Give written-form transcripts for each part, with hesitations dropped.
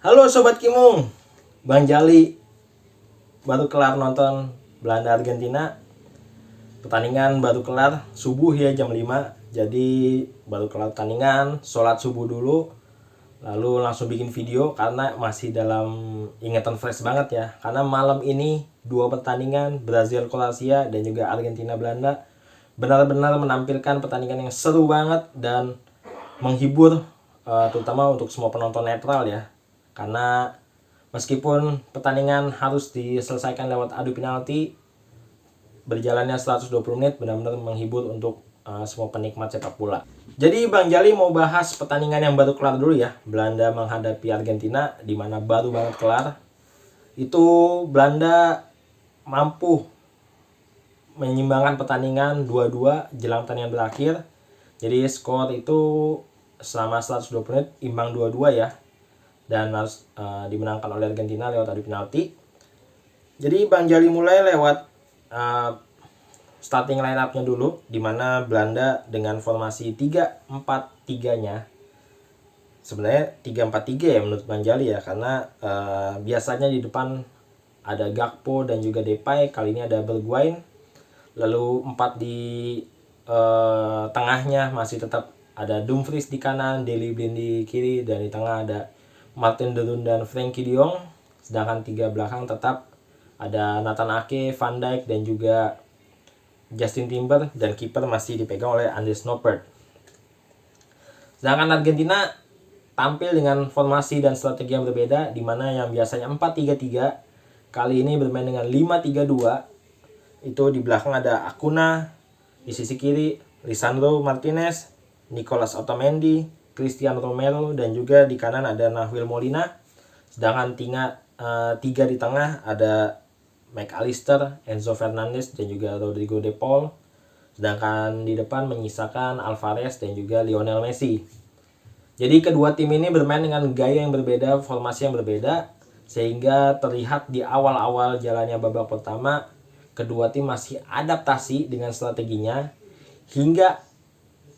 Halo Sobat Kimung, Bang Jali baru kelar nonton Belanda Argentina. Pertandingan baru kelar subuh ya jam 5. Jadi baru kelar pertandingan, sholat subuh dulu. Lalu langsung bikin video karena masih dalam ingatan fresh banget ya. Karena malam ini dua pertandingan Brazil Kroasia dan juga Argentina Belanda benar-benar menampilkan pertandingan yang seru banget dan menghibur, terutama untuk semua penonton netral ya. Karena meskipun pertandingan harus diselesaikan lewat adu penalti, berjalannya 120 menit benar-benar menghibur untuk semua penikmat sepak bola. Jadi Bang Jali mau bahas pertandingan yang baru kelar dulu ya. Belanda menghadapi Argentina, di mana baru banget kelar. Itu Belanda mampu menyimbangkan pertandingan 2-2 jelang pertandingan berakhir. Jadi skor itu selama 120 menit imbang 2-2 ya. Dan harus dimenangkan oleh Argentina lewat adu penalti. Jadi Bang Jali mulai lewat starting line up-nya dulu, di mana Belanda dengan formasi 3-4-3-nya. Sebenarnya 3-4-3 ya menurut Bang Jali ya, karena biasanya di depan ada Gakpo dan juga Depay, kali ini ada Bergwijn. Lalu 4 di tengahnya masih tetap ada Dumfries di kanan, Daley Blind di kiri, dan di tengah ada Martin de Roon dan Frenkie de Jong. Sedangkan 3 belakang tetap ada Nathan Ake, Van Dijk, dan juga Justin Timber, dan kiper masih dipegang oleh Andries Noppert. Sedangkan Argentina tampil dengan formasi dan strategi yang berbeda, di mana yang biasanya 4-3-3 kali ini bermain dengan 5-3-2. Itu di belakang ada Acuna, di sisi kiri Lisandro Martinez, Nicolas Otamendi, Cristiano Romero, dan juga di kanan ada Nahuel Molina. Sedangkan 3 di tengah ada McAllister, Enzo Fernandez, dan juga Rodrigo De Paul. Sedangkan di depan menyisakan Alvarez dan juga Lionel Messi. Jadi kedua tim ini bermain dengan gaya yang berbeda, formasi yang berbeda, sehingga terlihat di awal-awal jalannya babak pertama kedua tim masih adaptasi dengan strateginya, hingga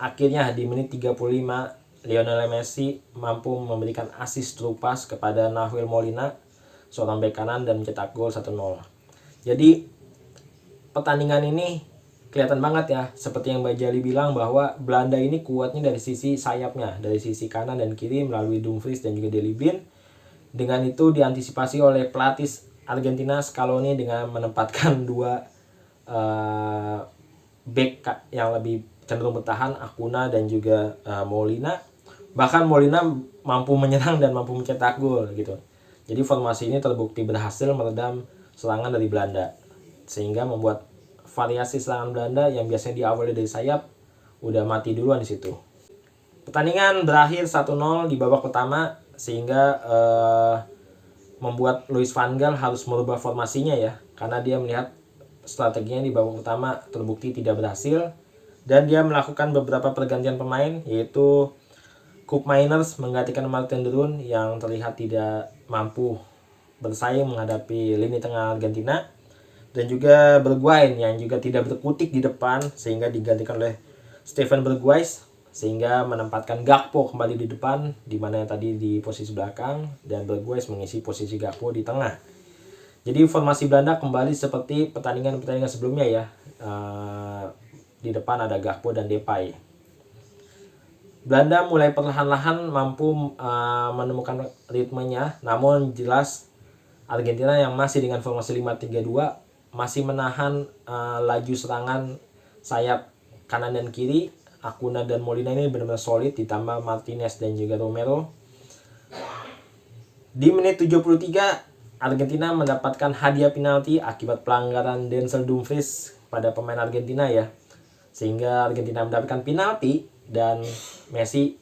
akhirnya di menit 35 Lionel Messi mampu memberikan assist through pass kepada Nahuel Molina, seorang bek kanan, dan mencetak gol 1-0. Jadi pertandingan ini kelihatan banget ya, seperti yang Mbak Jali bilang, bahwa Belanda ini kuatnya dari sisi sayapnya, dari sisi kanan dan kiri melalui Dumfries dan juga Daley Blind. Dengan itu diantisipasi oleh pelatih Argentina Scaloni dengan menempatkan 2 bek yang lebih cenderung bertahan, Acuna dan juga Molina. Bahkan Molina mampu menyerang dan mampu mencetak gol gitu. Jadi formasi ini terbukti berhasil meredam serangan dari Belanda, sehingga membuat variasi serangan Belanda yang biasanya diawali dari sayap udah mati duluan di situ. Pertandingan berakhir 1-0 di babak pertama, sehingga membuat Louis van Gaal harus merubah formasinya ya, karena dia melihat strateginya di babak pertama terbukti tidak berhasil, dan dia melakukan beberapa pergantian pemain, yaitu Koopmeiners menggantikan Martin de Roon yang terlihat tidak mampu bersaing menghadapi lini tengah Argentina, dan juga Bergwijn yang juga tidak berkutik di depan, sehingga digantikan oleh Steven Bergwijn, sehingga menempatkan Gakpo kembali di depan, di mana tadi di posisi belakang, dan Bergwijn mengisi posisi Gakpo di tengah. Jadi formasi Belanda kembali seperti pertandingan-pertandingan sebelumnya ya. Di depan ada Gakpo dan Depay. Belanda mulai perlahan-lahan mampu menemukan ritmenya, namun jelas Argentina yang masih dengan formasi 5-3-2 masih menahan laju serangan sayap kanan dan kiri. Acuna dan Molina ini benar-benar solid, ditambah Martinez dan juga Romero. Di menit 73 Argentina mendapatkan hadiah penalti akibat pelanggaran Denzel Dumfries pada pemain Argentina ya, sehingga Argentina mendapatkan penalti dan Messi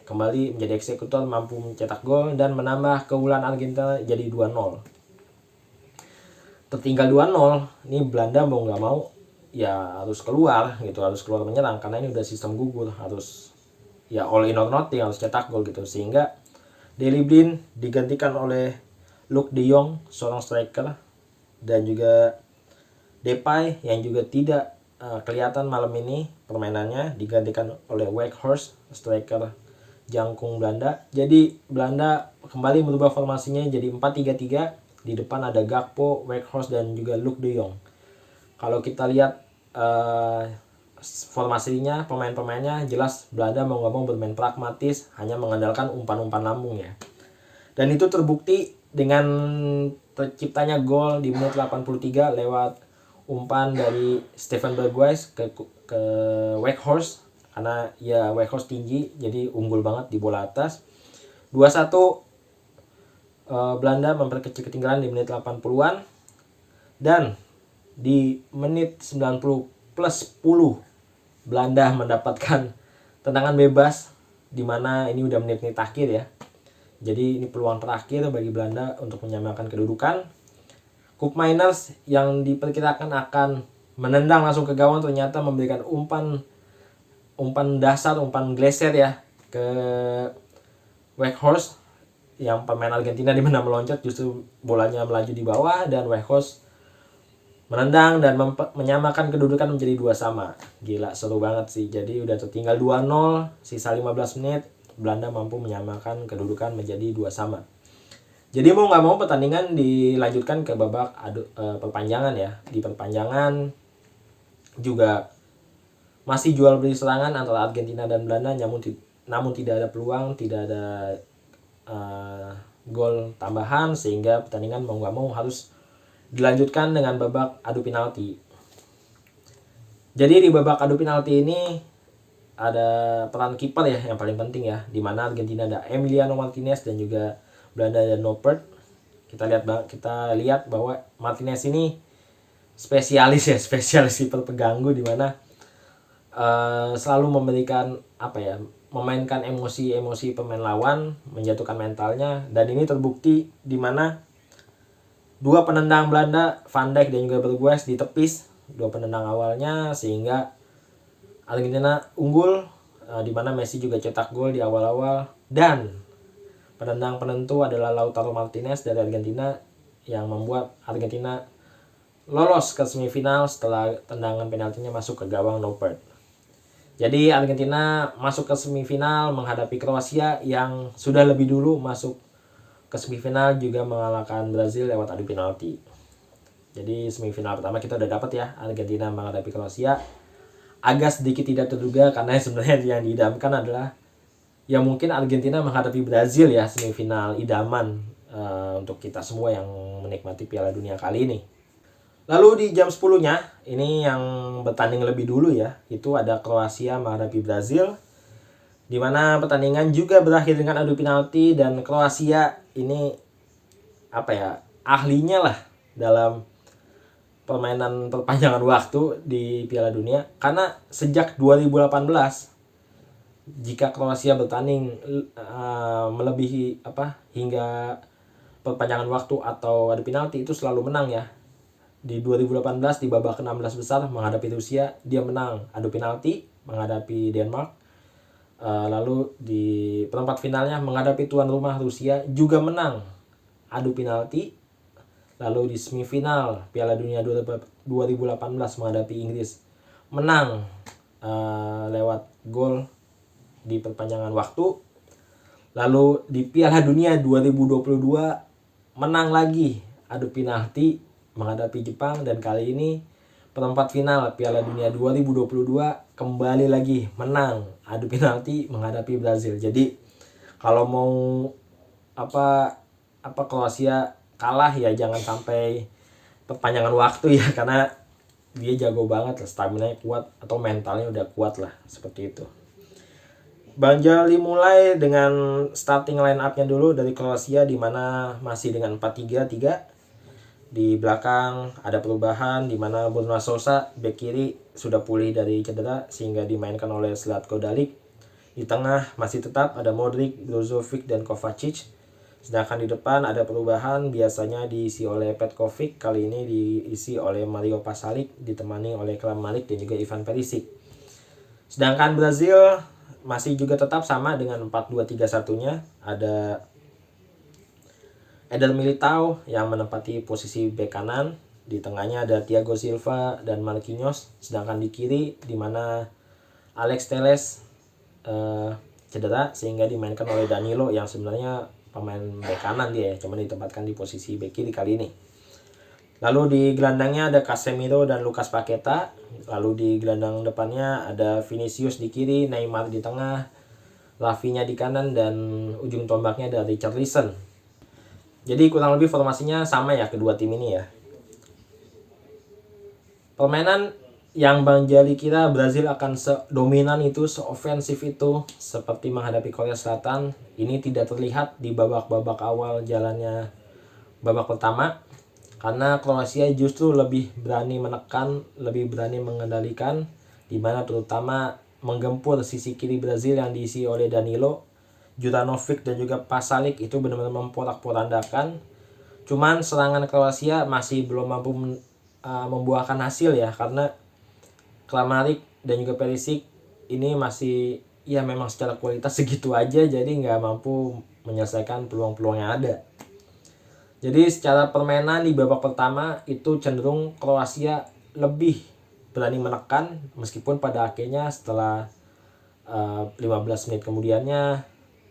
kembali menjadi eksekutor, mampu mencetak gol dan menambah keunggulan Argentina jadi 2-0. Tertinggal 2-0, ini Belanda mau nggak mau ya harus keluar gitu, harus keluar menyerang, karena ini udah sistem gugur, harus ya all in or nothing, harus cetak gol gitu. Sehingga Daley Blind digantikan oleh Luuk de Jong, seorang striker, dan juga Depay yang juga tidak kelihatan malam ini permainannya, digantikan oleh Weghorst, striker jangkung Belanda. Jadi Belanda kembali merubah formasinya jadi 4-3-3. Di depan ada Gakpo, Weghorst dan juga Luuk de Jong. Kalau kita lihat formasinya, pemain-pemainnya jelas Belanda mau nggak mau bermain pragmatis, hanya mengandalkan umpan-umpan lambung ya. Dan itu terbukti dengan terciptanya gol di menit 83 lewat umpan dari Steven Bergwijn ke Weghorst, karena ya Weghorst tinggi jadi unggul banget di bola atas. 2-1 Belanda memperkecil ketinggalan di menit 80-an, dan di menit 90 plus 10 Belanda mendapatkan tendangan bebas, di mana ini udah menit-menit akhir ya. Jadi ini peluang terakhir bagi Belanda untuk menyamakan kedudukan. Koopmeiners yang diperkirakan akan menendang langsung ke gawang ternyata memberikan umpan dasar, umpan gleser ya ke Weghorst yang pemain Argentina, di mana meloncat justru bolanya melaju di bawah dan Weghorst menendang dan menyamakan kedudukan menjadi 2-2. Gila, seru banget sih. Jadi udah tertinggal 2-0, sisa 15 menit, Belanda mampu menyamakan kedudukan menjadi 2-2. Jadi mau nggak mau pertandingan dilanjutkan ke babak perpanjangan ya. Di perpanjangan juga masih jual beli serangan antara Argentina dan Belanda, namun tidak ada peluang, tidak ada gol tambahan, sehingga pertandingan mau nggak mau harus dilanjutkan dengan babak adu penalti. Jadi di babak adu penalti ini ada peran kiper ya yang paling penting ya, di mana Argentina ada Emiliano Martinez dan juga Belanda ada Noppert. Kita lihat bahwa Martinez ini spesialis kiper pengganggu, di mana selalu memberikan memainkan emosi pemain lawan, menjatuhkan mentalnya, dan ini terbukti di mana dua penendang Belanda, Van Dijk dan juga Bergwijn ditepis dua penendang awalnya, sehingga Argentina unggul, di mana Messi juga cetak gol di awal-awal, dan penendang penentu adalah Lautaro Martinez dari Argentina yang membuat Argentina lolos ke semifinal setelah tendangan penaltinya masuk ke gawang Noppert. Jadi Argentina masuk ke semifinal menghadapi Kroasia yang sudah lebih dulu masuk ke semifinal, juga mengalahkan Brazil lewat adu penalti. Jadi semifinal pertama kita udah dapat ya, Argentina menghadapi Kroasia. Agak sedikit tidak terduga karena sebenarnya yang diidamkan adalah ya mungkin Argentina menghadapi Brazil ya, semifinal idaman untuk kita semua yang menikmati Piala Dunia kali ini. Lalu di jam 10-nya ini yang bertanding lebih dulu ya, itu ada Kroasia menghadapi Brazil, di mana pertandingan juga berakhir dengan adu penalti, dan Kroasia ini ahlinya lah dalam permainan perpanjangan waktu di Piala Dunia, karena sejak 2018 jika Kroasia bertanding melebihi hingga perpanjangan waktu atau adu penalti itu selalu menang ya. Di 2018 di babak ke-16 besar menghadapi Rusia, dia menang adu penalti menghadapi Denmark. Lalu di perempat finalnya menghadapi tuan rumah Rusia juga menang adu penalti. Lalu di semifinal Piala Dunia 2018 menghadapi Inggris menang lewat gol di perpanjangan waktu. Lalu di Piala Dunia 2022 menang lagi adu penalti menghadapi Jepang, dan kali ini perempat final Piala Dunia 2022 kembali lagi menang adu penalti menghadapi Brazil. Jadi kalau mau Kroasia kalah ya jangan sampai perpanjangan waktu ya, karena dia jago banget, stamina-nya kuat atau mentalnya udah kuat lah, seperti itu. Bang Jali mulai dengan starting line up-nya dulu dari Kroasia, di mana masih dengan 4-3-3. Di belakang ada perubahan, di mana Bruno Sousa bek kiri sudah pulih dari cedera sehingga dimainkan oleh Zlatko Dalic. Di tengah masih tetap ada Modric, Brozovic dan Kovacic. Sedangkan di depan ada perubahan, biasanya diisi oleh Petkovic, kali ini diisi oleh Mario Pasalic ditemani oleh Kramaric dan juga Ivan Perisic. Sedangkan Brazil masih juga tetap sama dengan 4-2-3-1-nya. Ada Eder Militao yang menempati posisi bek kanan. Di tengahnya ada Thiago Silva dan Marquinhos. Sedangkan di kiri di mana Alex Telles cedera sehingga dimainkan oleh Danilo yang sebenarnya pemain bek kanan dia ya, cuma ditempatkan di posisi bek kiri kali ini. Lalu di gelandangnya ada Casemiro dan Lucas Paqueta. Lalu di gelandang depannya ada Vinicius di kiri, Neymar di tengah, Rafinha di kanan, dan ujung tombaknya ada Richarlison. Jadi kurang lebih formasinya sama ya kedua tim ini ya. Permainan yang Bang Jali kira Brazil akan sedominan itu, seofensif itu seperti menghadapi Korea Selatan, ini tidak terlihat di babak-babak awal jalannya babak pertama. Karena Kroasia justru lebih berani menekan, lebih berani mengendalikan, di mana terutama menggempur sisi kiri Brazil yang diisi oleh Danilo, Juranovic, dan juga Pasalic itu benar-benar memporak-porandakan. Cuman serangan Kroasia masih belum mampu membuahkan hasil ya, karena Kramaric dan juga Perisic ini masih ya memang secara kualitas segitu aja, jadi nggak mampu menyelesaikan peluang-peluang yang ada. Jadi secara permainan di babak pertama itu cenderung Kroasia lebih berani menekan, meskipun pada akhirnya setelah 15 menit kemudiannya,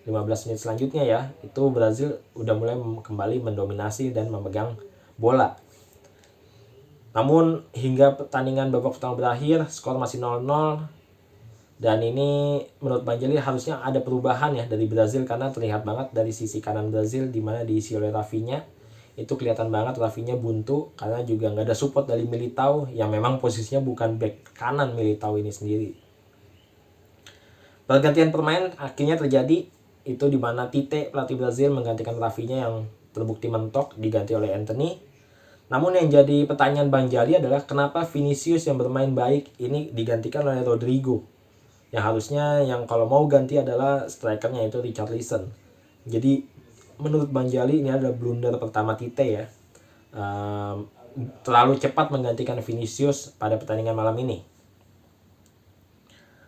15 menit selanjutnya ya, itu Brazil udah mulai kembali mendominasi dan memegang bola. Namun hingga pertandingan babak pertama berakhir, skor masih 0-0. Dan ini menurut Bang Jali harusnya ada perubahan ya dari Brazil, karena terlihat banget dari sisi kanan Brazil di mana diisi oleh Rafinha. Itu kelihatan banget Rafinha buntu karena juga nggak ada support dari Militao yang memang posisinya bukan back kanan Militao ini sendiri. Pergantian pemain akhirnya terjadi itu di mana Tite, pelatih Brazil, menggantikan Rafinha yang terbukti mentok, diganti oleh Antony. Namun yang jadi pertanyaan Bang Jali adalah kenapa Vinicius yang bermain baik ini digantikan oleh Rodrigo, yang harusnya yang kalau mau ganti adalah strikernya itu Richarlison. Jadi menurut Bang Jali ini adalah blunder pertama Tite ya, terlalu cepat menggantikan Vinicius pada pertandingan malam ini.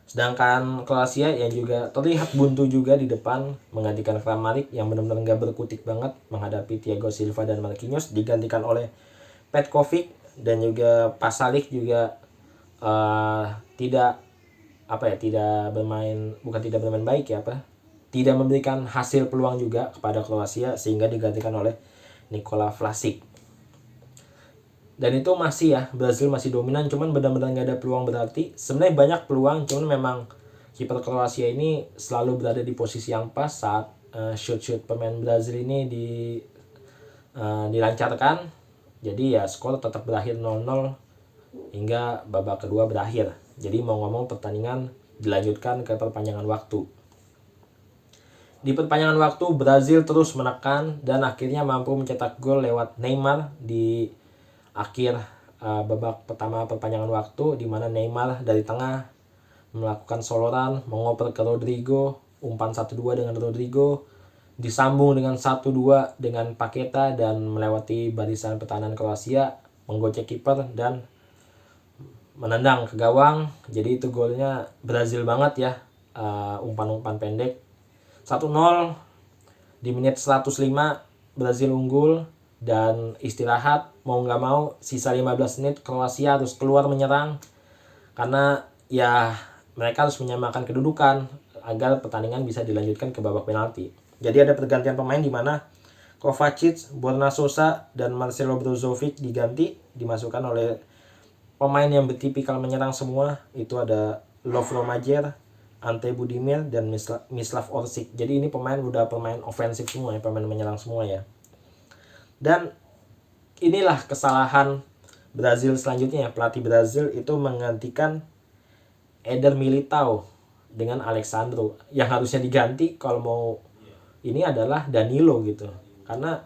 Sedangkan Kroasia yang juga terlihat buntu juga di depan, menggantikan Kramaric yang benar-benar nggak berkutik banget menghadapi Thiago Silva dan Marquinhos, digantikan oleh Petkovic, dan juga Pasalic juga tidak bermain baik ya, tidak memberikan hasil peluang juga kepada Kroasia, sehingga digantikan oleh Nikola Vlasic. Dan itu masih ya, Brazil masih dominan, cuman benar-benar nggak ada peluang berarti. Sebenarnya banyak peluang, cuman memang kiper Kroasia ini selalu berada di posisi yang pas saat shoot pemain Brazil ini dilancarkan. Jadi ya skor tetap berakhir 0-0 hingga babak kedua berakhir. Jadi mau ngomong pertandingan dilanjutkan ke perpanjangan waktu. Di perpanjangan waktu Brazil terus menekan dan akhirnya mampu mencetak gol lewat Neymar di akhir babak pertama perpanjangan waktu, di mana Neymar dari tengah melakukan soloran, mengoper ke Rodrigo, umpan 1-2 dengan Rodrigo, disambung dengan 1-2 dengan Paqueta dan melewati barisan pertahanan Kroasia, menggocek kiper dan menendang ke gawang. Jadi itu golnya Brazil banget ya, umpan-umpan pendek. 1-0 di menit 105 Brazil unggul dan istirahat. Mau nggak mau sisa 15 menit Kroasia harus keluar menyerang karena ya mereka harus menyamakan kedudukan agar pertandingan bisa dilanjutkan ke babak penalti. Jadi ada pergantian pemain di mana Kovacic, Borna Sosa, dan Marcelo Brozovic diganti, dimasukkan oleh pemain yang bertipikal menyerang semua. Itu ada Lovro Majer, Ante Budimir, dan Mislav Orsic. Jadi ini pemain ofensif semua ya, pemain menyerang semua ya. Dan inilah kesalahan Brazil selanjutnya ya. Pelatih Brazil itu menggantikan Eder Militao dengan Alexandro. Yang harusnya diganti kalau mau ini adalah Danilo gitu. Karena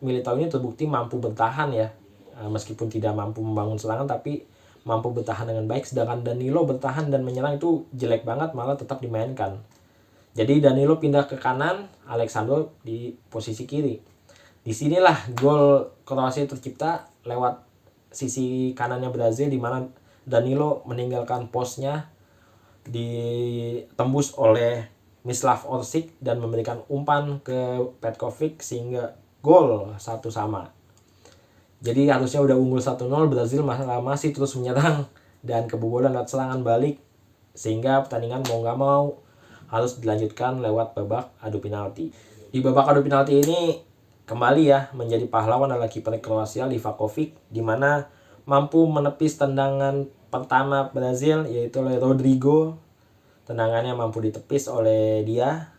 Militao ini terbukti mampu bertahan ya. Meskipun tidak mampu membangun serangan, tapi mampu bertahan dengan baik. Sedangkan Danilo bertahan dan menyerang itu jelek banget, malah tetap dimainkan. Jadi Danilo pindah ke kanan, Alexandro di posisi kiri. Disinilah gol Kroasia tercipta lewat sisi kanannya Brazil, di mana Danilo meninggalkan posnya, ditembus oleh Mislav Orsic dan memberikan umpan ke Petkovic sehingga gol 1-1. Jadi harusnya udah unggul 1-0, Brazil masih terus menyerang dan kebobolan lewat serangan balik, sehingga pertandingan mau nggak mau harus dilanjutkan lewat babak adu penalti. Di babak adu penalti ini kembali ya menjadi pahlawan adalah kiper Kroasia Livakovic, di mana mampu menepis tendangan pertama Brazil yaitu oleh Rodrigo. Tendangannya mampu ditepis oleh dia.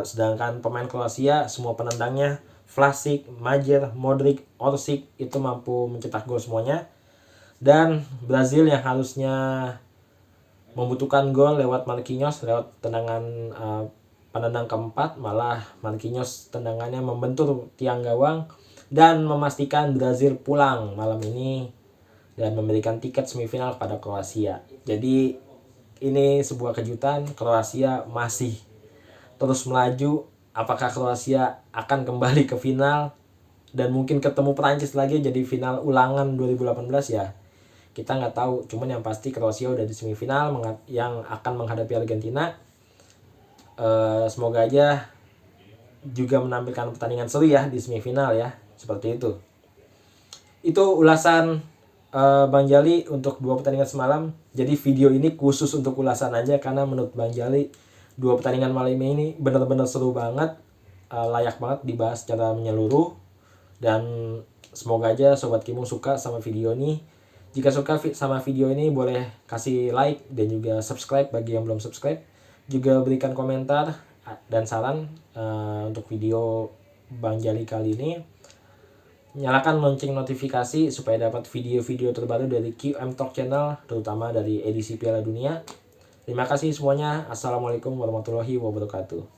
Sedangkan pemain Kroasia semua penendangnya Vlasic, Majer, Modric, Orsic itu mampu mencetak gol semuanya. Dan Brazil yang harusnya membutuhkan gol lewat Marquinhos lewat tendangan penendang keempat, malah Marquinhos tendangannya membentur tiang gawang dan memastikan Brazil pulang malam ini dan memberikan tiket semifinal kepada Kroasia. Jadi ini sebuah kejutan, Kroasia masih terus melaju. Apakah Kroasia akan kembali ke final dan mungkin ketemu Prancis lagi jadi final ulangan 2018 ya? Kita nggak tahu, cuman yang pasti Kroasia udah di semifinal yang akan menghadapi Argentina. Semoga aja juga menampilkan pertandingan seru ya di semifinal ya, seperti itu. Itu ulasan Bang Jali untuk 2 pertandingan semalam. Jadi video ini khusus untuk ulasan aja karena menurut Bang Jali 2 pertandingan malam ini benar-benar seru banget, layak banget dibahas secara menyeluruh. Dan semoga aja Sobat Kimung suka sama video ini. Jika suka sama video ini boleh kasih like dan juga subscribe bagi yang belum subscribe. Juga berikan komentar dan saran untuk video Bang Jali kali ini. Nyalakan lonceng notifikasi supaya dapat video-video terbaru dari QM Talk Channel, terutama dari edisi Piala Dunia. Terima kasih semuanya. Assalamualaikum warahmatullahi wabarakatuh.